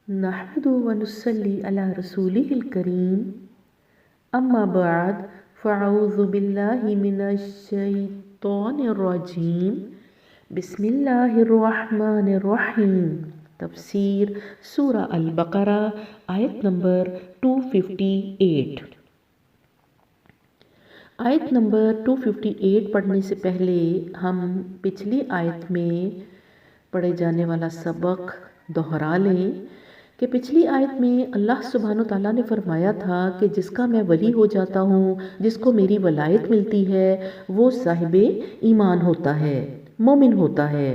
نحمده ونصلي على رسوله الكريم أما بعد فأعوذ بالله من الشيطان الرجيم بسم الله الرحمن الرحيم تفسیر سورہ البقرہ آیت نمبر 258۔ آیت نمبر 258 پڑھنے سے پہلے ہم پچھلی آیت میں پڑھے جانے والا سبق دہرا لیں کہ پچھلی آیت میں اللہ سبحانہ تعالیٰ نے فرمایا تھا کہ جس کا میں ولی ہو جاتا ہوں، جس کو میری ولایت ملتی ہے، وہ صاحب ایمان ہوتا ہے، مومن ہوتا ہے۔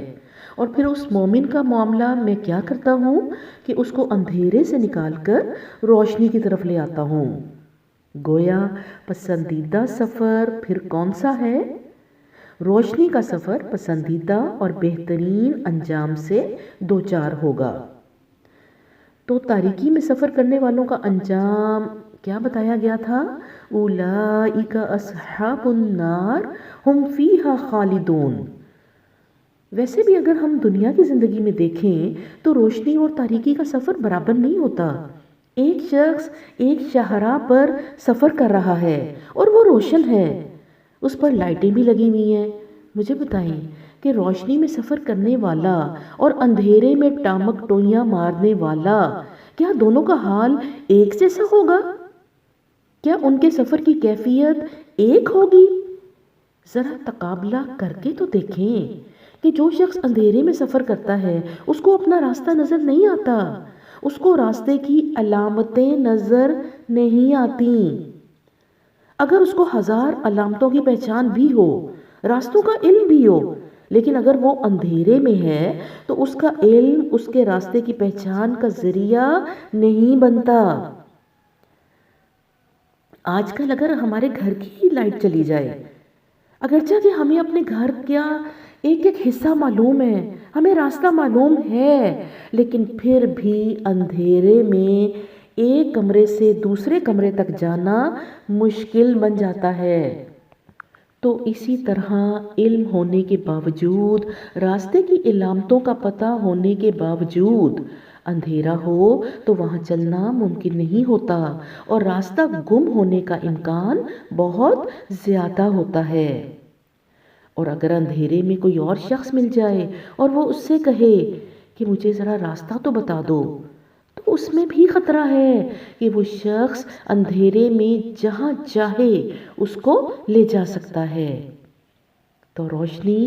اور پھر اس مومن کا معاملہ میں کیا کرتا ہوں کہ اس کو اندھیرے سے نکال کر روشنی کی طرف لے آتا ہوں۔ گویا پسندیدہ سفر پھر کون سا ہے؟ روشنی کا سفر پسندیدہ اور بہترین انجام سے دوچار ہوگا۔ تو تاریکی میں سفر کرنے والوں کا انجام کیا بتایا گیا تھا؟ اولئک اصحاب النار ہم فیہا خالدون۔ ویسے بھی اگر ہم دنیا کی زندگی میں دیکھیں تو روشنی اور تاریکی کا سفر برابر نہیں ہوتا۔ ایک شخص ایک شاہراہ پر سفر کر رہا ہے اور وہ روشن ہے، اس پر لائٹیں بھی لگی ہوئی ہیں۔ مجھے بتائیں کہ روشنی میں سفر کرنے والا اور اندھیرے میں ٹامک ٹوئیاں مارنے والا، کیا دونوں کا حال ایک جیسا ہوگا؟ کیا ان کے سفر کی کیفیت ایک ہوگی؟ ذرا تقابلہ کر کے تو دیکھیں کہ جو شخص اندھیرے میں سفر کرتا ہے اس کو اپنا راستہ نظر نہیں آتا، اس کو راستے کی علامتیں نظر نہیں آتی۔ اگر اس کو 1000 علامتوں کی پہچان بھی ہو، راستوں کا علم بھی ہو، لیکن اگر وہ اندھیرے میں ہے تو اس کا علم اس کے راستے کی پہچان کا ذریعہ نہیں بنتا۔ آج کل اگر ہمارے گھر کی ہی لائٹ چلی جائے، اگرچہ کہ ہمیں اپنے گھر کا ایک ایک حصہ معلوم ہے، ہمیں راستہ معلوم ہے، لیکن پھر بھی اندھیرے میں ایک کمرے سے دوسرے کمرے تک جانا مشکل بن جاتا ہے۔ تو اسی طرح علم ہونے کے باوجود، راستے کی علامتوں کا پتہ ہونے کے باوجود، اندھیرا ہو تو وہاں چلنا ممکن نہیں ہوتا اور راستہ گم ہونے کا امکان بہت زیادہ ہوتا ہے۔ اور اگر اندھیرے میں کوئی اور شخص مل جائے اور وہ اس سے کہے کہ مجھے ذرا راستہ تو بتا دو، تو اس میں بھی خطرہ ہے کہ وہ شخص اندھیرے میں جہاں چاہے اس کو لے جا سکتا ہے۔ تو روشنی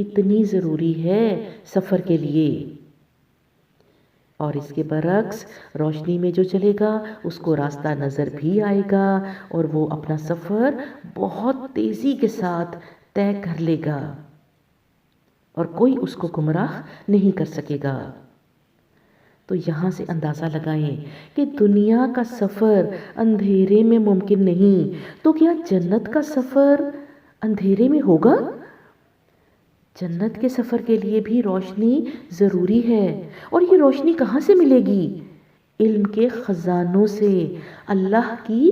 اتنی ضروری ہے سفر کے لیے، اور اس کے برعکس روشنی میں جو چلے گا اس کو راستہ نظر بھی آئے گا اور وہ اپنا سفر بہت تیزی کے ساتھ طے کر لے گا اور کوئی اس کو گمراہ نہیں کر سکے گا۔ تو یہاں سے اندازہ لگائیں کہ دنیا کا سفر اندھیرے میں ممکن نہیں، تو کیا جنت کا سفر اندھیرے میں ہوگا؟ جنت کے سفر کے لیے بھی روشنی ضروری ہے، اور یہ روشنی کہاں سے ملے گی؟ علم کے خزانوں سے، اللہ کی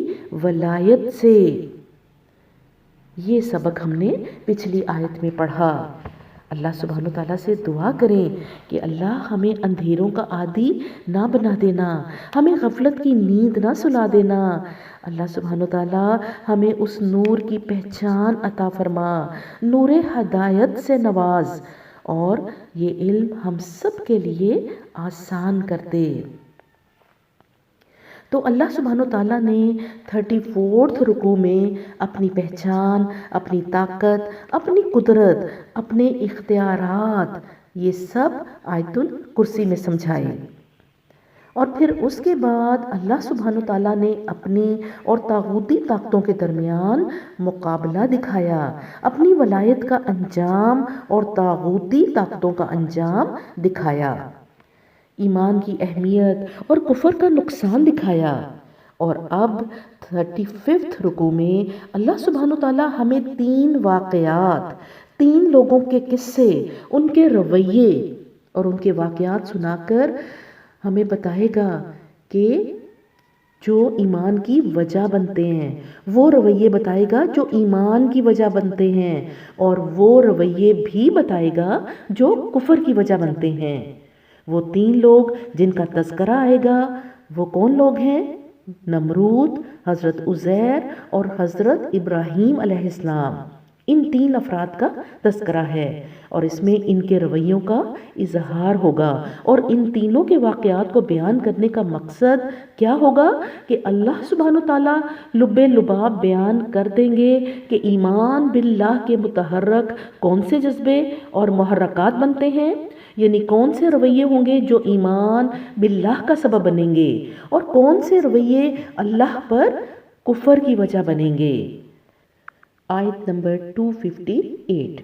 ولایت سے۔ یہ سبق ہم نے پچھلی آیت میں پڑھا۔ اللہ سبحانہ تعالیٰ سے دعا کریں کہ اللہ ہمیں اندھیروں کا عادی نہ بنا دینا، ہمیں غفلت کی نیند نہ سلا دینا۔ اللہ سبحانہ تعالیٰ ہمیں اس نور کی پہچان عطا فرما، نور ہدایت سے نواز، اور یہ علم ہم سب کے لیے آسان کر دے۔ تو اللہ سبحانہ تعالیٰ نے 34 رکوع میں اپنی پہچان، اپنی طاقت، اپنی قدرت، اپنے اختیارات، یہ سب آیت الکرسی میں سمجھائے، اور پھر اس کے بعد اللہ سبحانہ تعالیٰ نے اپنی اور طاغوتی طاقتوں کے درمیان مقابلہ دکھایا، اپنی ولایت کا انجام اور طاغوتی طاقتوں کا انجام دکھایا، ایمان کی اہمیت اور کفر کا نقصان دکھایا۔ اور اب 35 رکوع میں اللہ سبحانہ تعالیٰ ہمیں 3 واقعات، 3 لوگوں کے قصے، ان کے رویے اور ان کے واقعات سنا کر ہمیں بتائے گا کہ جو ایمان کی وجہ بنتے ہیں، وہ رویے بتائے گا جو ایمان کی وجہ بنتے ہیں، اور وہ رویے بھی بتائے گا جو کفر کی وجہ بنتے ہیں۔ وہ 3 لوگ جن کا تذکرہ آئے گا وہ کون لوگ ہیں؟ نمرود، حضرت عزیر اور حضرت ابراہیم علیہ السلام۔ ان 3 افراد کا تذکرہ ہے اور اس میں ان کے رویوں کا اظہار ہوگا، اور ان تینوں کے واقعات کو بیان کرنے کا مقصد کیا ہوگا کہ اللہ سبحانہ وتعالیٰ لب لباب بیان کر دیں گے کہ ایمان باللہ کے متحرک کون سے جذبے اور محرکات بنتے ہیں، یعنی کون سے رویے ہوں گے جو ایمان باللہ کا سبب بنیں گے اور کون سے رویے اللہ پر کفر کی وجہ بنیں گے۔ آیت نمبر 258۔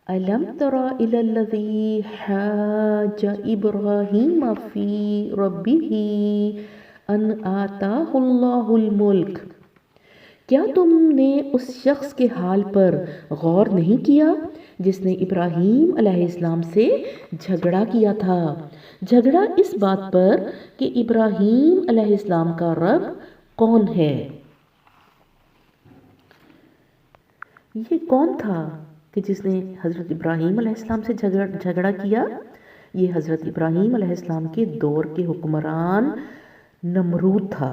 أَلَمْ تَرَ إِلَى الَّذِي حَاجَّ إِبْرَاهِيمَ فِي رَبِّهِ أَنْ آتَاهُ اللَّهُ الْمُلْكَ، کیا تم نے اس شخص کے حال پر غور نہیں کیا جس نے ابراہیم علیہ السلام سے جھگڑا کیا تھا؟ جھگڑا اس بات پر کہ ابراہیم علیہ السلام کا رب کون ہے۔ یہ کون تھا کہ جس نے حضرت ابراہیم علیہ السلام سے جھگڑا کیا؟ یہ حضرت ابراہیم علیہ السلام کے دور کے حکمران نمرود تھا۔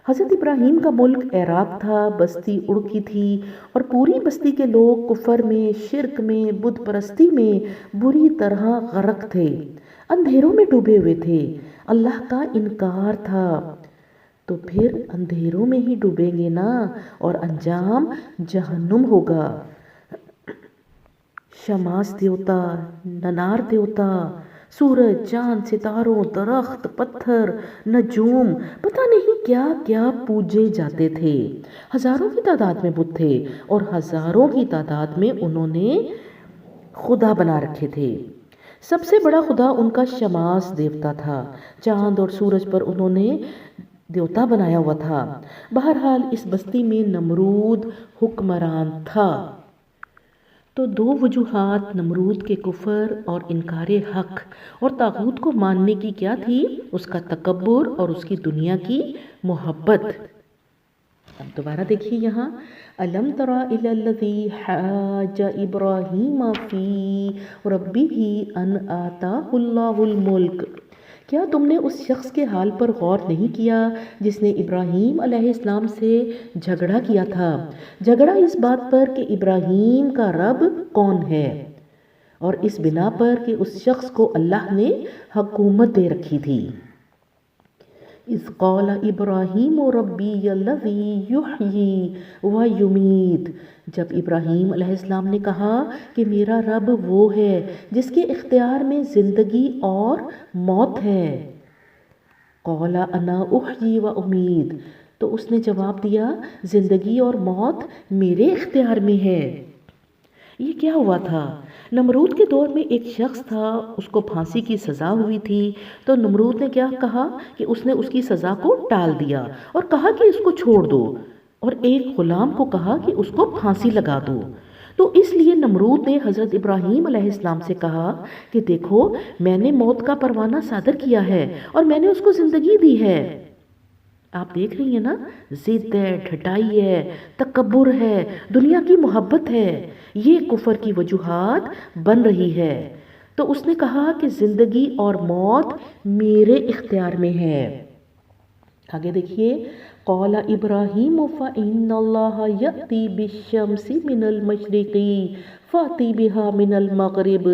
حضرت ابراہیم کا ملک عراق تھا، بستی اڑکی تھی اور پوری بستی کے لوگ کفر میں، شرک میں، بت پرستی میں بری طرح غرق تھے، اندھیروں میں ڈوبے ہوئے تھے، اللہ کا انکار تھا۔ تو پھر اندھیروں میں ہی ڈوبیں گے نا، اور انجام جہنم ہوگا۔ شماس دیوتا، ننار دیوتا، سورج، چاند، ستاروں، درخت، پتھر، نجوم، پتہ نہیں کیا کیا پوجے جاتے تھے۔ ہزاروں کی تعداد میں بت تھے اور ہزاروں کی تعداد میں انہوں نے خدا بنا رکھے تھے۔ سب سے بڑا خدا ان کا شماس دیوتا تھا، چاند اور سورج پر انہوں نے دیوتا بنایا ہوا تھا۔ بہرحال اس بستی میں نمرود حکمران تھا۔ تو 2 وجوہات نمرود کے کفر اور انکار حق اور طاغوت کو ماننے کی کیا تھی؟ اس کا تکبر اور اس کی دنیا کی محبت۔ اب دوبارہ دیکھیے یہاں، أَلَمْ تَرَ إِلَى الَّذِي حَاجَّ إِبْرَاهِيمَ فِي رَبِّهِ أَنْ آتَاهُ اللَّهُ الْمُلْكَ، کیا تم نے اس شخص کے حال پر غور نہیں کیا جس نے ابراہیم علیہ السلام سے جھگڑا کیا تھا؟ جھگڑا اس بات پر کہ ابراہیم کا رب کون ہے، اور اس بنا پر کہ اس شخص کو اللہ نے حکومت دے رکھی تھی۔ اِذْ قَالَ إِبْرَاهِيمُ رَبِّيَ الَّذِي يُحْيِي وَيُمِيتُ، جب ابراہیم علیہ السلام نے کہا کہ میرا رب وہ ہے جس کے اختیار میں زندگی اور موت ہے۔ قَالَ أَنَا أُحْيِي وَأُمِيتُ، تو اس نے جواب دیا زندگی اور موت میرے اختیار میں ہے۔ یہ کیا ہوا تھا؟ نمرود کے دور میں ایک شخص تھا، اس کو پھانسی کی سزا ہوئی تھی، تو نمرود نے کیا کہا کہ اس نے اس کی سزا کو ٹال دیا اور کہا کہ اس کو چھوڑ دو، اور ایک غلام کو کہا کہ اس کو پھانسی لگا دو۔ تو اس لیے نمرود نے حضرت ابراہیم علیہ السلام سے کہا کہ دیکھو میں نے موت کا پروانہ صادر کیا ہے اور میں نے اس کو زندگی دی ہے۔ آپ دیکھ رہی ہیں نا، ضد ہے، ڈھٹائی ہے، تکبر ہے، دنیا کی محبت ہے، یہ کفر کی وجوہات بن رہی ہے۔ تو اس نے کہا کہ زندگی اور موت میرے اختیار میں ہے۔ آگے دیکھیے، قال ابراہیم فإن اللہ یأتی بالشمس من المشرق فأتی بها من المغرب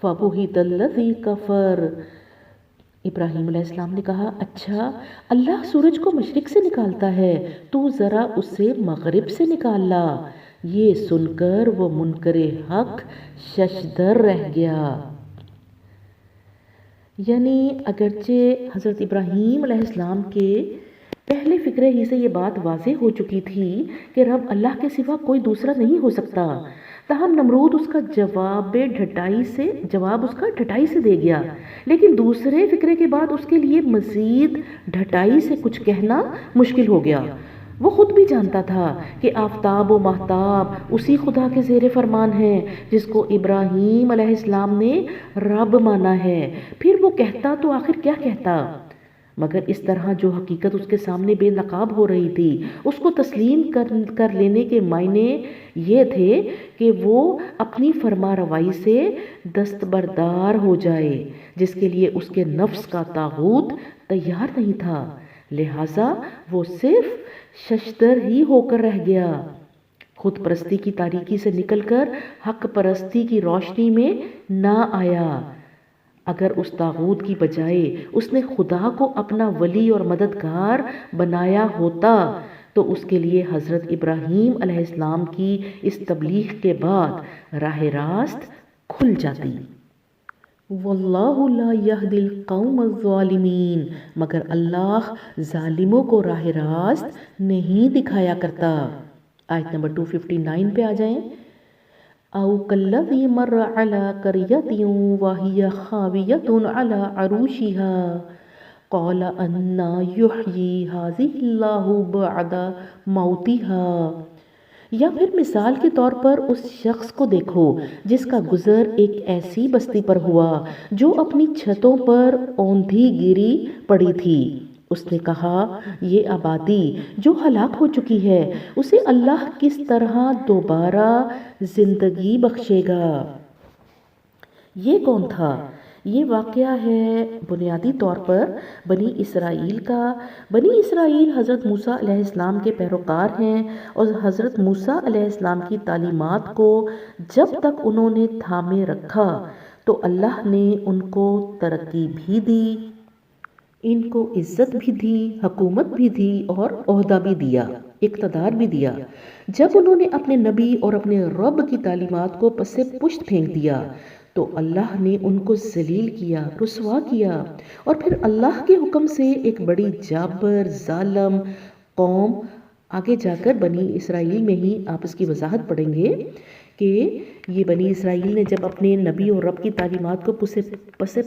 فبہت الذی کفر۔ ابراہیم علیہ السلام نے کہا اچھا، اللہ سورج کو مشرق سے نکالتا ہے، تو ذرا اسے مغرب سے نکال لا۔ یہ سن کر وہ منکر حق ششدر رہ گیا۔ یعنی اگرچہ حضرت ابراہیم علیہ السلام کے پہلے فکرے ہی سے یہ بات واضح ہو چکی تھی کہ رب اللہ کے سوا کوئی دوسرا نہیں ہو سکتا، تاہم نمرود اس کا جواب اس کا ڈھٹائی سے دے گیا، لیکن دوسرے فکرے کے بعد اس کے لیے مزید ڈھٹائی سے کچھ کہنا مشکل ہو گیا۔ وہ خود بھی جانتا تھا کہ آفتاب و ماہتاب اسی خدا کے زیر فرمان ہیں جس کو ابراہیم علیہ السلام نے رب مانا ہے، پھر وہ کہتا تو آخر کیا کہتا؟ مگر اس طرح جو حقیقت اس کے سامنے بے نقاب ہو رہی تھی اس کو تسلیم کر لینے کے معنی یہ تھے کہ وہ اپنی فرما روائی سے دستبردار ہو جائے، جس کے لیے اس کے نفس کا طاغوت تیار نہیں تھا، لہٰذا وہ صرف ششدر ہی ہو کر رہ گیا، خود پرستی کی تاریکی سے نکل کر حق پرستی کی روشنی میں نہ آیا۔ اگر اس طاغوت کی بجائے اس نے خدا کو اپنا ولی اور مددگار بنایا ہوتا تو اس کے لیے حضرت ابراہیم علیہ السلام کی اس تبلیغ کے بعد راہ راست کھل جاتی۔ واللہ لا یہدی القوم الظالمین، مگر اللہ ظالموں کو راہ راست نہیں دکھایا کرتا۔ آیت نمبر 259 پہ آ جائیں۔ او کالذی مر علی قریۃ وہی خاویۃ علی عروشها قال انا یحیی ہذہ اللہ بعد موتها، یا پھر مثال کے طور پر اس شخص کو دیکھو جس کا گزر ایک ایسی بستی پر ہوا جو اپنی چھتوں پر اوندھی گری پڑی تھی، اس نے کہا یہ آبادی جو ہلاک ہو چکی ہے اسے اللہ کس طرح دوبارہ زندگی بخشے گا۔ یہ کون تھا؟ یہ واقعہ ہے بنیادی طور پر بنی اسرائیل کا۔ بنی اسرائیل حضرت موسیٰ علیہ السلام کے پیروکار ہیں اور حضرت موسیٰ علیہ السلام کی تعلیمات کو جب تک انہوں نے تھامے رکھا تو اللہ نے ان کو ترقی بھی دی، ان کو عزت بھی دی، حکومت بھی دی اور عہدہ بھی دیا، اقتدار بھی دیا۔ جب انہوں نے اپنے نبی اور اپنے رب کی تعلیمات کو پس پشت پھینک دیا تو اللہ نے ان کو ذلیل کیا، رسوا کیا، اور پھر اللہ کے حکم سے ایک بڑی جابر ظالم قوم، آگے جا کر بنی اسرائیل میں ہی آپ اس کی وضاحت پڑھیں گے کہ یہ بنی اسرائیل نے جب اپنے نبی اور رب کی تعلیمات کو پس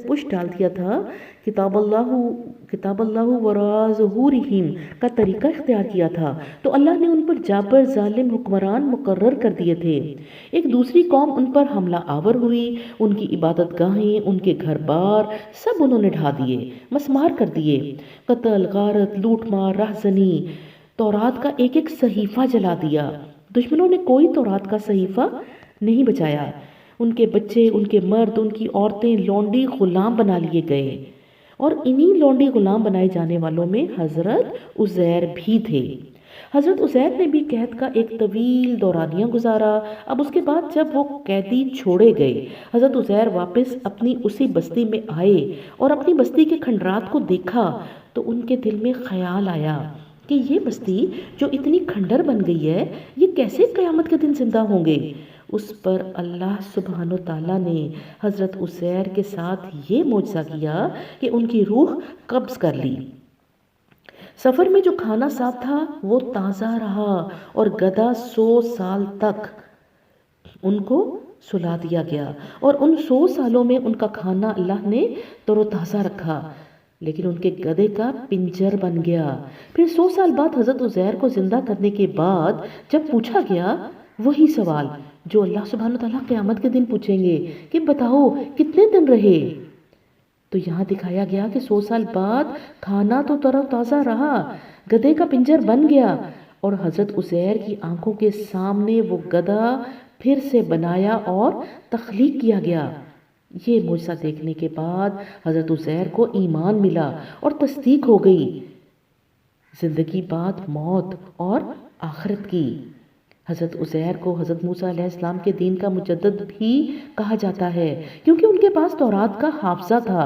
پشت ڈال دیا تھا، کتاب اللہ وراء ظہورہم کا طریقہ اختیار کیا تھا، تو اللہ نے ان پر جابر ظالم حکمران مقرر کر دیے تھے۔ ایک دوسری قوم ان پر حملہ آور ہوئی، ان کی عبادت گاہیں، ان کے گھر بار سب انہوں نے ڈھا دیے، مسمار کر دیے، قتل، غارت، لوٹ مار، رہزنی، تورات کا ایک ایک صحیفہ جلا دیا۔ دشمنوں نے کوئی تورات کا صحیفہ نہیں بچایا، ان کے بچے، ان کے مرد، ان کی عورتیں لونڈی غلام بنا لیے گئے، اور انہی لونڈی غلام بنائے جانے والوں میں حضرت عزیر بھی تھے۔ حضرت عزیر نے بھی قید کا ایک طویل دورانیہ گزارا۔ اب اس کے بعد جب وہ قیدی چھوڑے گئے، حضرت عزیر واپس اپنی اسی بستی میں آئے اور اپنی بستی کے کھنڈرات کو دیکھا تو ان کے دل میں خیال آیا کہ یہ بستی جو اتنی کھنڈر بن گئی ہے یہ کیسے قیامت کے دن زندہ ہوں گے۔ اس پر اللہ سبحانہ و تعالیٰ نے حضرت عزیر کے ساتھ یہ معجزہ کیا کہ ان کی روح قبض کر لی۔ سفر میں جو کھانا ساتھ تھا وہ تازہ رہا اور گدھا 100 سال تک ان کو سلا دیا گیا، اور ان 100 سالوں میں ان کا کھانا اللہ نے تر و تازہ رکھا، لیکن ان کے گدھے کا پنجر بن گیا۔ پھر 100 سال بعد حضرت عزیر کو زندہ کرنے کے بعد جب پوچھا گیا وہی سوال جو اللہ سبحانہ تعالیٰ قیامت کے دن پوچھیں گے کہ بتاؤ کتنے دن رہے، تو یہاں دکھایا گیا کہ 100 سال بعد کھانا تو تر و تازہ رہا، گدھے کا پنجر بن گیا، اور حضرت عزیر کی آنکھوں کے سامنے وہ گدھا پھر سے بنایا اور تخلیق کیا گیا۔ یہ معجزہ دیکھنے کے بعد حضرت عزیر کو ایمان ملا اور تصدیق ہو گئی زندگی بعد موت اور آخرت کی۔ حضرت عزیر کو حضرت موسیٰ علیہ السلام کے دین کا مجدد بھی کہا جاتا ہے کیونکہ ان کے پاس تورات کا حافظہ تھا۔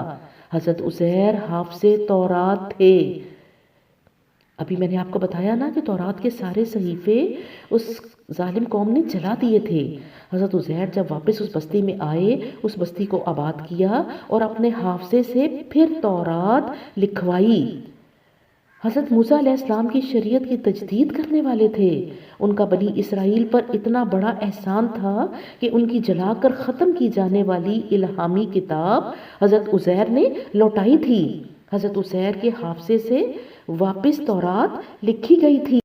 حضرت عزیر حافظ تورات تھے۔ ابھی میں نے آپ کو بتایا نا کہ تورات کے سارے صحیفے اس ظالم قوم نے جلا دیے تھے۔ حضرت عزیر جب واپس اس بستی میں آئے، اس بستی کو آباد کیا اور اپنے حافظے سے پھر تورات لکھوائی۔ حضرت موسیٰ علیہ السلام کی شریعت کی تجدید کرنے والے تھے۔ ان کا بنی اسرائیل پر اتنا بڑا احسان تھا کہ ان کی جلا کر ختم کی جانے والی الہامی کتاب حضرت عزیر نے لوٹائی تھی۔ حضرت عزیر کے حافظے سے واپس تورات لکھی گئی تھی۔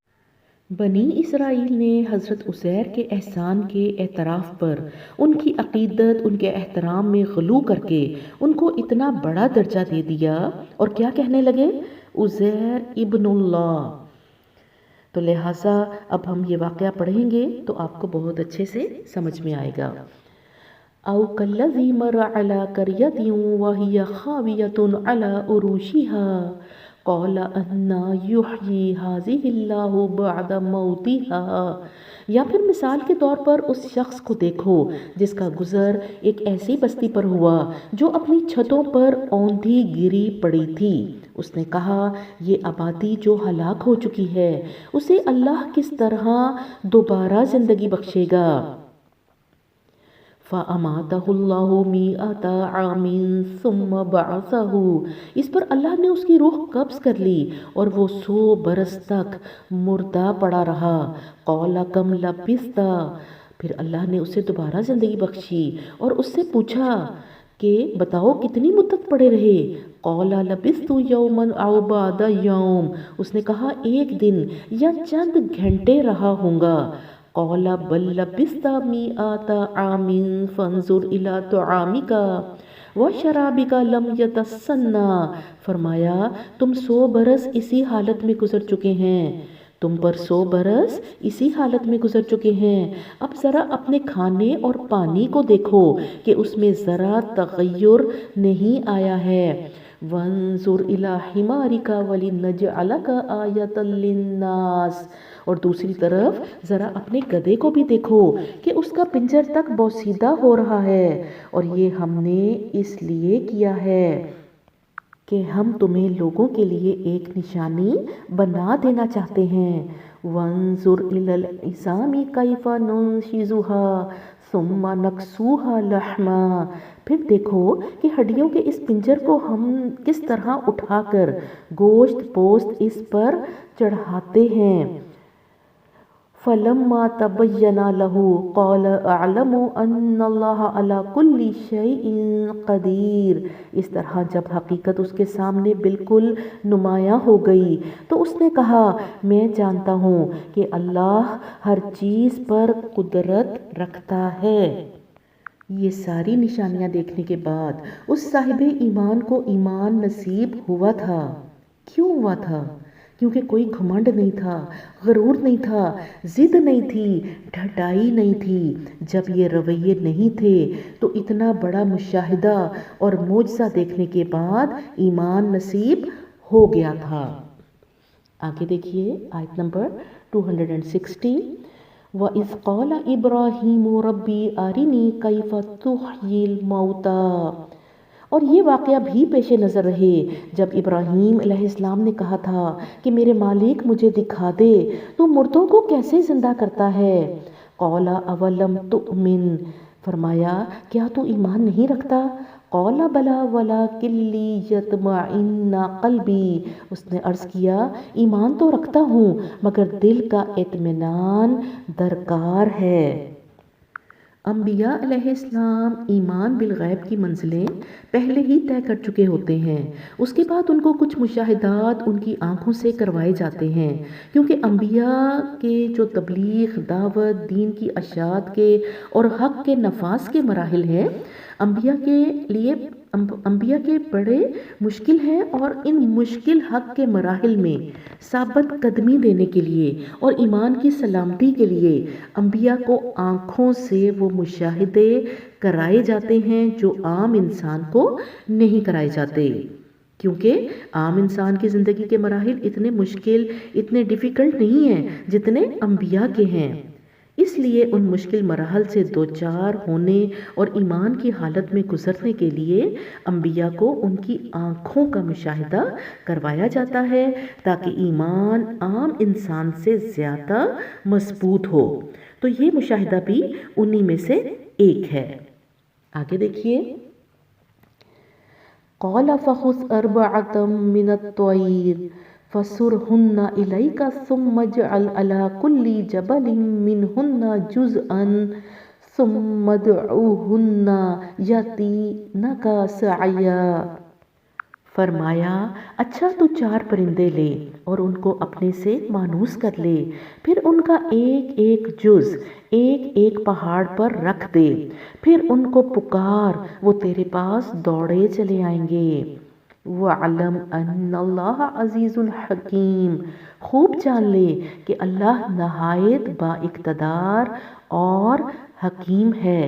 بنی اسرائیل نے حضرت عزیر کے احسان کے اعتراف پر ان کی عقیدت، ان کے احترام میں غلو کر کے ان کو اتنا بڑا درجہ دے دیا اور کیا کہنے لگے؟ عزیر ابن اللہ۔ تو لہٰذا اب ہم یہ واقعہ پڑھیں گے تو آپ کو بہت اچھے سے سمجھ میں آئے گا۔ او کالذی مر علی قریۃ وہی خاویۃ علی عروشها قال انا یحیی ہذہ اللہ بعد موتها۔ یا پھر مثال کے طور پر اس شخص کو دیکھو جس کا گزر ایک ایسی بستی پر ہوا جو اپنی چھتوں پر اوندھی گری پڑی تھی۔ اس نے کہا یہ آبادی جو ہلاک ہو چکی ہے اسے اللہ کس طرح دوبارہ زندگی بخشے گا۔ فَأَمَاتَهُ اللَّهُ مِئَةَ عَامٍ ثُمَّ بَعَثَهُ۔ اس پر اللہ نے اس کی روح قبض کر لی اور وہ 100 برس تک مردہ پڑا رہا۔ قَالَ كَمْ لَبِثْتَ۔ پھر اللہ نے اسے دوبارہ زندگی بخشی اور اس سے پوچھا کہ بتاؤ کتنی مدت پڑے رہے؟ قَالَ لَبِثْتُ يَوْمًا أَوْ بَعْضَ يَوْمٍ۔ اس نے کہا ایک دن یا چند گھنٹے رہا ہوں گا۔ قَالَ بَلْ لَبِثْتَ مِئَةَ عَامٍ فَانظُرْ إِلَىٰ طَعَامِكَ وَشَرَابِكَ لَمْ يَتَسَنَّىٰ۔ فرمایا تم 100 برس اسی حالت میں گزر چکے ہیں، تم پر 100 برس اسی حالت میں گزر چکے ہیں، اب ذرا اپنے کھانے اور پانی کو دیکھو کہ اس میں ذرا تغیر نہیں آیا ہے۔ وَانظُرْ إِلَىٰ حِمَارِكَ وَلِنَجْعَلَكَ آیَةً لِلنَّاسِ۔ اور دوسری طرف ذرا اپنے گدھے کو بھی دیکھو کہ اس کا پنجر تک بوسیدہ ہو رہا ہے، اور یہ ہم نے اس لیے کیا ہے کہ ہم تمہیں لوگوں کے لیے ایک نشانی بنا دینا چاہتے ہیں۔ وَانظُرْ إِلَى الْعِظَامِ كَيْفَ نُنشِزُهَا ثُمَّ نَكْسُوهَا لَحْمًا۔ پھر دیکھو کہ ہڈیوں کے اس پنجر کو ہم کس طرح اٹھا کر گوشت پوست اس پر چڑھاتے ہیں۔ فَلَمَّا تَبَيَّنَ لَهُ قَالَ أَعْلَمُ أَنَّ اللَّهَ عَلَىٰ كُلِّ شَيْءٍ قَدِيرٌ۔ اس طرح جب حقیقت اس کے سامنے بالکل نمایاں ہو گئی تو اس نے کہا میں جانتا ہوں کہ اللہ ہر چیز پر قدرت رکھتا ہے۔ یہ ساری نشانیاں دیکھنے کے بعد اس صاحب ایمان کو ایمان نصیب ہوا تھا۔ کیوں ہوا تھا؟ کیونکہ کوئی گھمنڈ نہیں تھا، غرور نہیں تھا، ضد نہیں تھی، ڈھٹائی نہیں تھی۔ جب یہ رویے نہیں تھے تو اتنا بڑا مشاہدہ اور معجزہ دیکھنے کے بعد ایمان نصیب ہو گیا تھا۔ آگے دیکھیے آیت نمبر 260۔ وَإِذْ قَالَ إِبْرَاهِيمُ رَبِّ أَرِنِي كَيْفَ تُحْيِي الْمَوْتَىٰ۔ اور یہ واقعہ بھی پیش نظر رہے جب ابراہیم علیہ السلام نے کہا تھا کہ میرے مالک مجھے دکھا دے تو مردوں کو کیسے زندہ کرتا ہے۔ قَالَ أَوَلَمْ تُؤْمِنْ۔ فرمایا کیا تو ایمان نہیں رکھتا؟ قَالَ بَلَىٰ وَلَٰكِن لِيَطْمَئِنَّ قَلْبِي۔ اس نے عرض کیا ایمان تو رکھتا ہوں مگر دل کا اطمینان درکار ہے۔ انبیاء علیہ السلام ایمان بالغیب کی منزلیں پہلے ہی طے کر چکے ہوتے ہیں، اس کے بعد ان کو کچھ مشاہدات ان کی آنکھوں سے کروائے جاتے ہیں، کیونکہ انبیاء کے جو تبلیغ، دعوت، دین کی اشاعت کے اور حق کے نفاذ کے مراحل ہیں، انبیاء کے بڑے مشکل ہیں، اور ان مشکل حق کے مراحل میں ثابت قدمی دینے کے لیے اور ایمان کی سلامتی کے لیے انبیاء کو آنکھوں سے وہ مشاہدے کرائے جاتے ہیں جو عام انسان کو نہیں کرائے جاتے، کیونکہ عام انسان کی زندگی کے مراحل اتنے مشکل، اتنے ڈیفیکلٹ نہیں ہیں جتنے انبیاء کے ہیں۔ اس لیے ان مشکل مراحل سے دوچار ہونے اور ایمان کی حالت میں گزرنے کے لیے انبیاء کو ان کی آنکھوں کا مشاہدہ کروایا جاتا ہے تاکہ ایمان عام انسان سے زیادہ مضبوط ہو۔ تو یہ مشاہدہ بھی انہی میں سے ایک ہے۔ آگے دیکھیے قَالَ فَخُذْ أَرْبَعَةً مِّنَ الطَّيْرِ فَصُرْهُنَّ إِلَيْكَ ثُمَّ اجْعَلْ عَلَىٰ كُلِّ جَبَلٍ مِّنْهُنَّ جُزْءًا ثُمَّ ادْعُهُنَّ يَأْتِينَكَ سَعْيًا فرمایا اچھا تو 4 پرندے لے اور ان کو اپنے سے مانوس کر لے، پھر ان کا ایک ایک جز ایک ایک پہاڑ پر رکھ دے، پھر ان کو پکار، وہ تیرے پاس دوڑے چلے آئیں گے۔ وَعْلَمْ أَنَّ اللَّهَ عَزِيزٌ حَكِيمٌ، خوب جان لے کہ اللہ نہایت با اقتدار اور حکیم ہے۔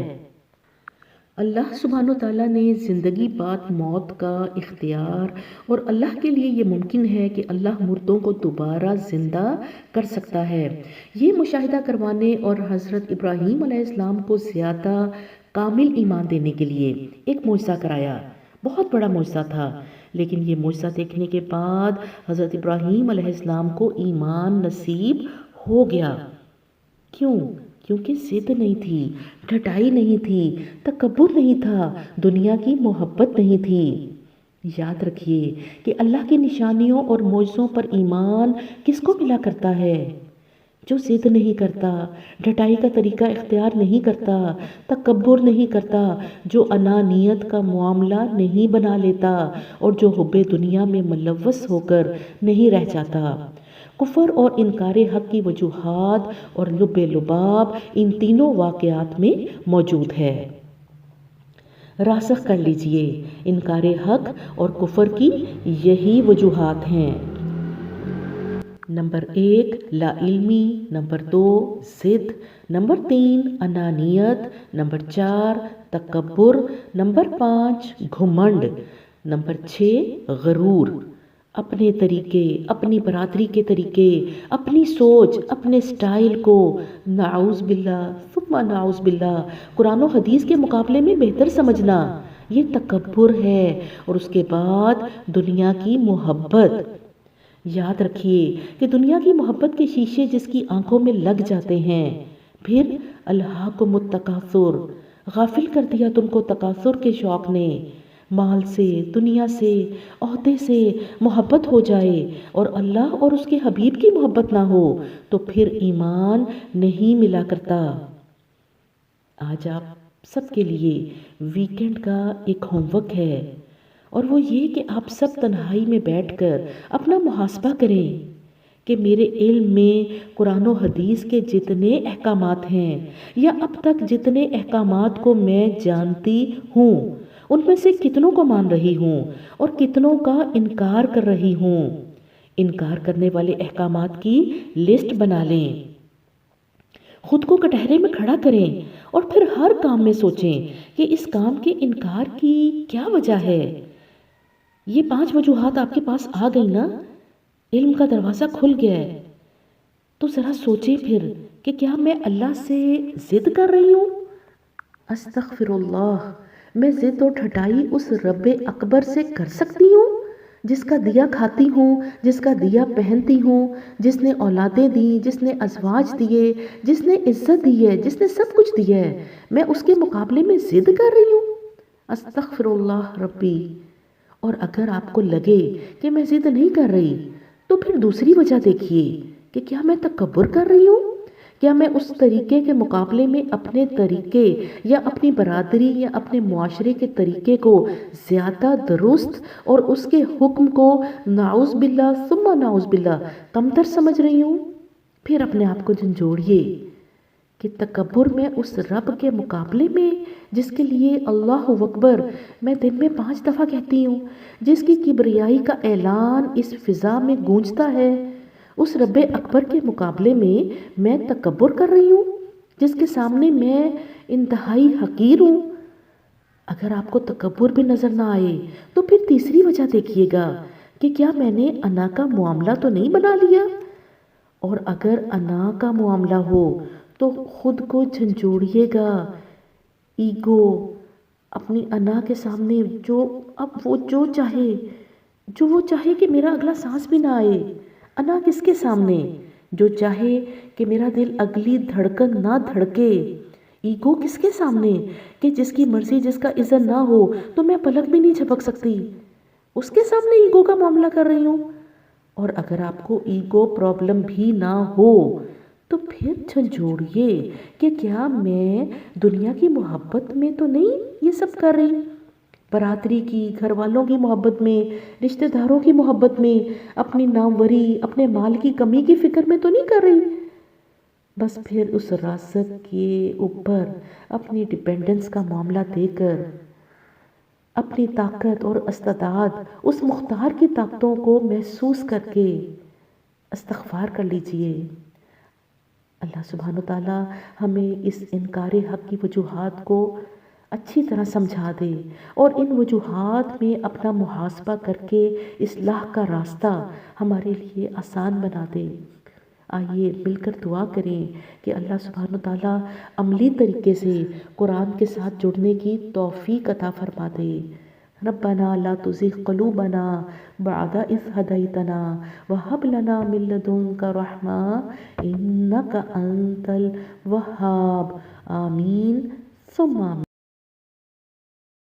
اللہ سبحانہ وتعالیٰ نے زندگی بعد موت کا اختیار، اور اللہ کے لیے یہ ممکن ہے کہ اللہ مردوں کو دوبارہ زندہ کر سکتا ہے، یہ مشاہدہ کروانے اور حضرت ابراہیم علیہ السلام کو زیادہ کامل ایمان دینے کے لیے ایک معجزہ کرایا۔ بہت بڑا معجزہ تھا، لیکن یہ معجزہ دیکھنے کے بعد حضرت ابراہیم علیہ السلام کو ایمان نصیب ہو گیا۔ کیوں؟ کیونکہ ضد نہیں تھی، ڈھٹائی نہیں تھی، تکبر نہیں تھا، دنیا کی محبت نہیں تھی۔ یاد رکھیے کہ اللہ کی نشانیوں اور معجزوں پر ایمان کس کو ملا کرتا ہے؟ جو ضد نہیں کرتا، ڈھٹائی کا طریقہ اختیار نہیں کرتا، تکبر نہیں کرتا، جو انانیت کا معاملہ نہیں بنا لیتا، اور جو حب دنیا میں ملوث ہو کر نہیں رہ جاتا۔ کفر اور انکار حق کی وجوہات اور لب لباب ان تینوں واقعات میں موجود ہے۔ راسخ کر لیجئے، انکار حق اور کفر کی یہی وجوہات ہیں۔ نمبر 1 لا علمی، نمبر 2 ضد، نمبر 3 انانیت، نمبر 4 تکبر، نمبر 5 گھمنڈ، نمبر 6 غرور۔ اپنے طریقے، اپنی برادری کے طریقے، اپنی سوچ، اپنے سٹائل کو نعوذ باللہ ثم نعوذ باللہ قرآن و حدیث کے مقابلے میں بہتر سمجھنا، یہ تکبر ہے۔ اور اس کے بعد دنیا کی محبت۔ یاد رکھیے کہ دنیا کی محبت کے شیشے جس کی آنکھوں میں لگ جاتے ہیں، پھر الہاکم التکاثر، غافل کر دیا تم کو تکاثر کے شوق نے۔ مال سے، دنیا سے، عہدے سے محبت ہو جائے اور اللہ اور اس کے حبیب کی محبت نہ ہو تو پھر ایمان نہیں ملا کرتا۔ آج آپ سب کے لیے ویکنڈ کا ایک ہوم ورک ہے، اور وہ یہ کہ آپ سب تنہائی میں بیٹھ کر اپنا محاسبہ کریں کہ میرے علم میں قرآن و حدیث کے جتنے احکامات ہیں، یا اب تک جتنے احکامات کو میں جانتی ہوں، ان میں سے کتنوں کو مان رہی ہوں اور کتنوں کا انکار کر رہی ہوں۔ انکار کرنے والے احکامات کی لسٹ بنا لیں، خود کو کٹہرے میں کھڑا کریں، اور پھر ہر کام میں سوچیں کہ اس کام کے انکار کی کیا وجہ ہے۔ یہ 5 وجوہات آپ کے پاس آ گئی نا، علم کا دروازہ کھل گیا ہے، تو ذرا سوچیں پھر کہ کیا میں اللہ سے ضد کر رہی ہوں؟ استغفر اللہ، میں ضد اور ٹھٹائی اس رب اکبر سے کر سکتی ہوں جس کا دیا کھاتی ہوں، جس کا دیا پہنتی ہوں، جس نے اولادیں دی، جس نے ازواج دیے، جس نے عزت دی ہے، جس نے سب کچھ دیا ہے، میں اس کے مقابلے میں ضد کر رہی ہوں؟ استغفر اللہ ربی۔ اور اگر آپ کو لگے کہ میں ضد نہیں کر رہی، تو پھر دوسری وجہ دیکھیے کہ کیا میں تکبر کر رہی ہوں؟ کیا میں اس طریقے کے مقابلے میں اپنے طریقے یا اپنی برادری یا اپنے معاشرے کے طریقے کو زیادہ درست اور اس کے حکم کو نعوذ باللہ ثم نعوذ باللہ کمتر سمجھ رہی ہوں؟ پھر اپنے آپ کو جھنجھوڑیے کہ تکبر میں اس رب کے مقابلے میں جس کے لیے اللہ اکبر میں دن میں 5 دفعہ کہتی ہوں، جس کی کبریائی کا اعلان اس فضا میں گونجتا ہے، اس رب اکبر کے مقابلے میں تکبر کر رہی ہوں، جس کے سامنے میں انتہائی حقیر ہوں۔ اگر آپ کو تکبر بھی نظر نہ آئے تو پھر تیسری وجہ دیکھیے گا کہ کیا میں نے انا کا معاملہ تو نہیں بنا لیا؟ اور اگر انا کا معاملہ ہو تو خود کو جھنجھوڑیے گا۔ ایگو، اپنی انا کے سامنے جو چاہے کہ میرا اگلا سانس بھی نہ آئے۔ انا کس کے سامنے؟ جو چاہے کہ میرا دل اگلی دھڑکن نہ دھڑکے۔ ایگو کس کے سامنے؟ کہ جس کی مرضی، جس کا اذن نہ ہو تو میں پلک بھی نہیں جھپک سکتی، اس کے سامنے ایگو کا معاملہ کر رہی ہوں۔ اور اگر آپ کو ایگو پرابلم بھی نہ ہو تو پھر جھنجھوڑیے کہ کیا میں دنیا کی محبت میں تو نہیں یہ سب کر رہی؟ برادری کی، گھر والوں کی محبت میں، رشتہ داروں کی محبت میں، اپنی ناموری، اپنے مال کی کمی کی فکر میں تو نہیں کر رہی؟ بس پھر اس رازق کے اوپر اپنی ڈیپینڈنس کا معاملہ دے کر اپنی طاقت اور استعداد اس مختار کی طاقتوں کو محسوس کر کے استغفار کر لیجئے۔ اللہ سبحانہ وتعالی ہمیں اس انکار حق کی وجوہات کو اچھی طرح سمجھا دے اور ان وجوہات میں اپنا محاسبہ کر کے اصلاح کا راستہ ہمارے لیے آسان بنا دے۔ آئیے مل کر دعا کریں کہ اللہ سبحانہ وتعالی عملی طریقے سے قرآن کے ساتھ جڑنے کی توفیق عطا فرما دے۔ ربنا لا تزغ قلوبنا بعد إذ هديتنا وهب لنا من لدنك رحمة إنك أنت الوهاب آمين ثم آمين۔